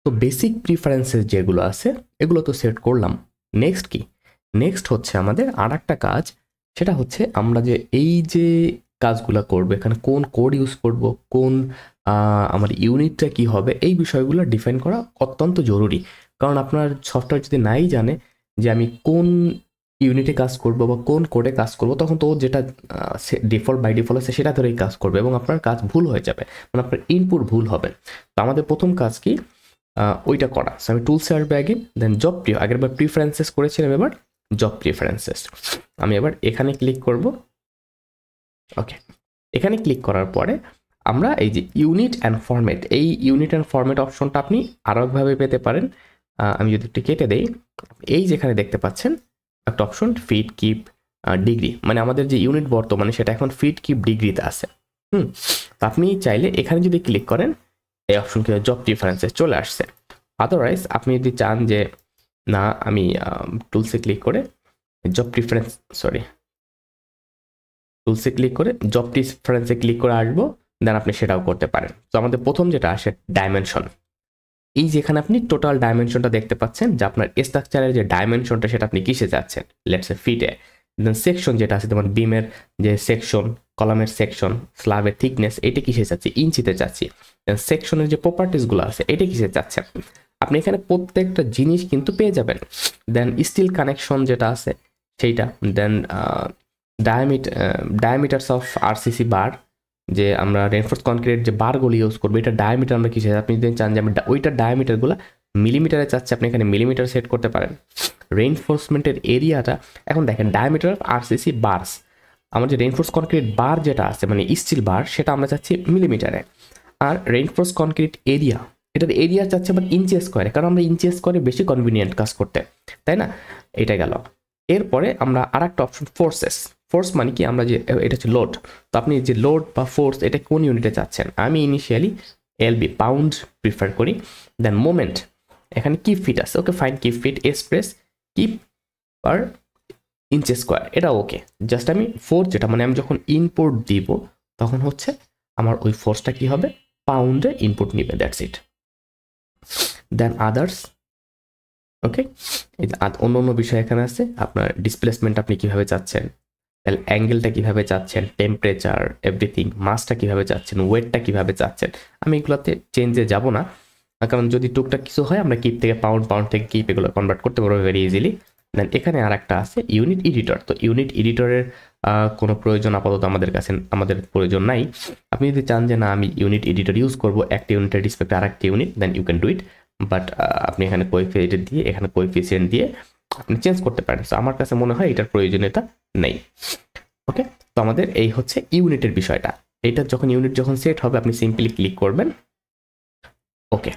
তো basic preferences যেগুলো আছে এগুলো তো সেট করলাম। নেক্সট কি, নেক্সট হচ্ছে আমাদের আর একটা কাজ, সেটা হচ্ছে আমরা যে এই যে কাজগুলো করবো, এখানে কোন কোড ইউজ করব, কোন আমার ইউনিটটা কি হবে, এই বিষয়গুলো ডিফাইন করা অত্যন্ত জরুরি। কারণ আপনার সফটওয়্যার যদি নাই জানে যে আমি কোন ইউনিটে কাজ করব বা কোন কোডে কাজ করব, তখন তো যেটা ডিফল্ট বাই ডিফল্ট আছে সেটা ধরেই কাজ করবে এবং আপনার কাজ ভুল হয়ে যাবে, মানে আপনার ইনপুট ভুল হবে। তো আমাদের প্রথম কাজ কি, ওইটা করা। সো আমি টুলসে আসবে আগে, দেন জব আগের বার প্রিফারেন্সেস করেছিলাম, এবার জব প্রিফারেন্সেস। আমি এবার এখানে ক্লিক করব। ওকে, এখানে ক্লিক করার পরে আমরা এই যে ইউনিট অ্যান্ড ফরম্যাট, এই ইউনিট অ্যান্ড ফরম্যাট অপশনটা আপনি আরও একভাবে পেতে পারেন। আমি যদি একটু কেটে দেই, এই যেখানে দেখতে পাচ্ছেন একটা অপশন ফিট কিপ ডিগ্রি, মানে আমাদের যে ইউনিট বর্তমানে সেটা এখন ফিট কিপ ডিগ্রিতে আছে। তো আপনি চাইলে এখানে যদি ক্লিক করেন, এই অপশন কিন্তু জব প্রিফারেন্সেস চলে আসছে। আদারওয়াইজ আপনি যদি চান যে না আমি টুলসে ক্লিক করে জব প্রিফারেন্স টুলসে ক্লিক করে জব প্রিফারেন্সে ক্লিক করে আসবো, দেন আপনি সেটাও করতে পারেন। তো আমাদের প্রথম যেটা আসে ডাইমেনশন, এই যেখানে আপনি টোটাল ডাইমেনশনটা দেখতে পাচ্ছেন যে আপনার স্ট্রাকচারের যে ডাইমেনশনটা সেটা আপনি কিসে যাচ্ছেন, লেটস এ ফিটে। দেন সেকশন যেটা আছে, যেমন বিমের যে সেকশন, কলামের সেকশন, স্ল্যাবের থিকনেস, এটা কিসে চাচ্ছি, ইঞ্চিতে চাচ্ছি। দেন সেকশনের যে প্রপার্টিসগুলো আছে এটা কিসে চাচ্ছেন, আপনি এখানে প্রত্যেকটা জিনিস কিন্তু পেয়ে যাবেন। দেন স্টিল কানেকশন যেটা আছে সেইটা, দেন ডায়ামিটারস অফ আরসিসি বার, যে আমরা রেনফোর্স কনক্রিট যে বারগুলো ইউজ করবো, এটা ডায়ামিটার আমরা কিসে, আপনি যদি চান যে আমি ওইটার ডায়ামিটারগুলো মিলিমিটারে চাচ্ছি, আপনি এখানে মিলিমিটার সেট করতে পারেন। রেইনফোর্সমেন্টের এরিয়াটা, এখন দেখেন ডায়ামিটার অফ আরসিসি বারস, আমার যে রেইনফোর্স কনক্রিট বার যেটা আছে মানে স্টিল বার, সেটা আমরা চাচ্ছি মিলিমিটারে। আর রেইনফোর্স কনক্রিট এরিয়া, এটার এরিয়া চাচ্ছে আবার ইঞ্চি স্কোয়ারে, কারণ আমরা ইঞ্চি স্কোয়ারে বেশি কনভিনিয়েন্ট কাজ করতে, তাই না? এটা গেল। এরপরে আমরা আর একটা অপশন ফোর্সেস, ফোর্স মানে কি, আমরা যে এটা হচ্ছে লোড, তো আপনি যে লোড বা ফোর্স এটা কোন ইউনিটে চাচ্ছেন, আমি ইনিশিয়ালি এলবি পাউন্ড প্রিফার করি। দেন মোমেন্ট, এখানে কি ফিট আছে, ওকে ফাইন, কি feet express kip per inch square, এটা ওকে। জাস্ট আমি ফোর্স যেটা, মানে আমি যখন ইনপুট দিব তখন হচ্ছে আমার ওই ফোর্সটা কি হবে, পাউন্ডে ইনপুট নিবে, দ্যাটস ইট। দেন আদার্স, ওকে। এই যে অন্য অন্য বিষয় এখানে আছে, আপনার ডিসপ্লেসমেন্ট আপনি কিভাবে চাচ্ছেন, তাহলে অ্যাঙ্গেলটা কিভাবে চাচ্ছেন, টেম্পারেচার, এভরিথিং, মাসটা কিভাবে চাচ্ছেন, ওয়েটটা কিভাবে চাচ্ছেন। আমি এগুলোতে চেঞ্জে যাব না, কারণ যদি টুকটাক কিছু হয় আমরা কিপ থেকে পাউন্ড, পাউন্ড থেকে কিপ এগুলো কনভার্ট করতে পারবো ভেরি ইজিলি। দেন এখানে আর একটা আছে ইউনিট এডিটর, তো ইউনিট এডিটরের কোনো প্রয়োজন আপাতত আমাদের প্রয়োজন নাই। আপনি যদি চান যে না আমি ইউনিট এডিটর ইউজ করবো একটা ইউনিটের রিসপেক্টে আর একটা unit, then you can do it, but আপনি এখানে কোএফিসিয়েন্ট দিয়ে, এখানে কোএফিসিয়েন্ট দিয়ে আপনি চেঞ্জ করতে পারেন। সো আমার কাছে মনে হয় এটার প্রয়োজনীয়তা নেই। ওকে, তো আমাদের এই হচ্ছে ইউনিটের বিষয়টা। এটা যখন ইউনিট যখন সেট হবে আপনি সিম্পলি ক্লিক করবেন, ওকে।